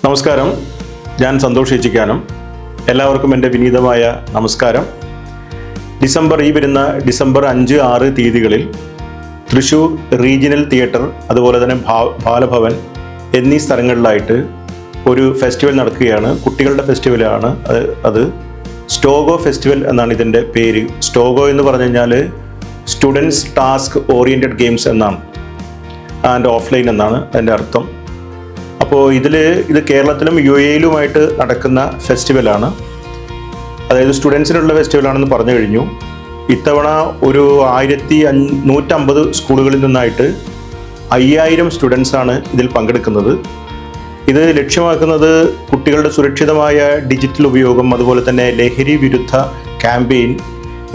നമസ്കാരം, ഞാൻ സന്തോഷ് ഏച്ചിക്കാനം. എല്ലാവർക്കും എൻ്റെ വിനീതമായ നമസ്കാരം. വരുന്ന ഡിസംബർ 5, 6 തീയതികളിൽ തൃശ്ശൂർ റീജിയണൽ തിയേറ്റർ, അതുപോലെ തന്നെ ബാലഭവൻ എന്നീ സ്ഥലങ്ങളിലായിട്ട് ഒരു ഫെസ്റ്റിവൽ നടക്കുകയാണ്. കുട്ടികളുടെ ഫെസ്റ്റിവലാണ് അത്. സ്റ്റോഗോ ഫെസ്റ്റിവൽ എന്നാണ് ഇതിൻ്റെ പേര്. സ്റ്റോഗോ എന്ന് പറഞ്ഞു കഴിഞ്ഞാൽ സ്റ്റുഡൻസ് ടാസ്ക് ഓറിയൻറ്റഡ് ഗെയിംസ് എന്നാണ്, ആൻഡ് ഓഫ്ലൈൻ എന്നാണ് അതിൻ്റെ അർത്ഥം. അപ്പോൾ ഇത് കേരളത്തിലും UAE-യിലുമായിട്ട് നടക്കുന്ന ഫെസ്റ്റിവലാണ്. അതായത് സ്റ്റുഡൻസിനുള്ള ഫെസ്റ്റിവലാണെന്ന് പറഞ്ഞു കഴിഞ്ഞു. ഇത്തവണ ഒരു 1150 സ്കൂളുകളിൽ നിന്നായിട്ട് 5000 സ്റ്റുഡൻസാണ് ഇതിൽ പങ്കെടുക്കുന്നത്. ഇത് ലക്ഷ്യമാക്കുന്നത് കുട്ടികളുടെ സുരക്ഷിതമായ ഡിജിറ്റൽ ഉപയോഗം, അതുപോലെ തന്നെ ലഹരി വിരുദ്ധ ക്യാമ്പയിൻ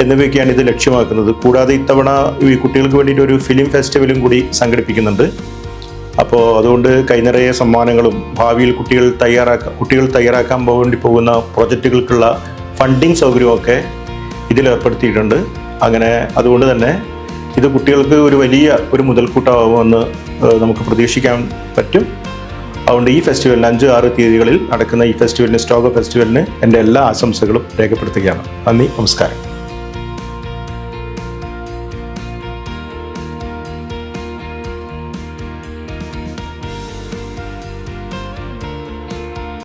എന്നിവയൊക്കെയാണ് ഇത് ലക്ഷ്യമാക്കുന്നത്. കൂടാതെ ഇത്തവണ ഈ കുട്ടികൾക്ക് വേണ്ടിയിട്ട് ഒരു ഫിലിം ഫെസ്റ്റിവലും കൂടി സംഘടിപ്പിക്കുന്നുണ്ട്. അപ്പോൾ അതുകൊണ്ട് കൈനിറയെ സമ്മാനങ്ങളും ഭാവിയിൽ കുട്ടികൾ തയ്യാറാക്കാൻ വേണ്ടി പോകുന്ന പ്രൊജക്റ്റുകൾക്കുള്ള ഫണ്ടിങ് സൗകര്യമൊക്കെ ഇതിൽ ഏർപ്പെടുത്തിയിട്ടുണ്ട്. അങ്ങനെ അതുകൊണ്ട് തന്നെ ഇത് കുട്ടികൾക്ക് ഒരു വലിയ മുതൽക്കൂട്ടാവുമെന്ന് നമുക്ക് പ്രതീക്ഷിക്കാൻ പറ്റും. അതുകൊണ്ട് ഈ ഫെസ്റ്റിവലിന് 5, 6 തീയതികളിൽ നടക്കുന്ന ഈ ഫെസ്റ്റിവലിന്, സ്റ്റോഗോ ഫെസ്റ്റിവലിന് എൻ്റെ എല്ലാ ആശംസകളും രേഖപ്പെടുത്തുകയാണ്. നന്ദി, നമസ്കാരം.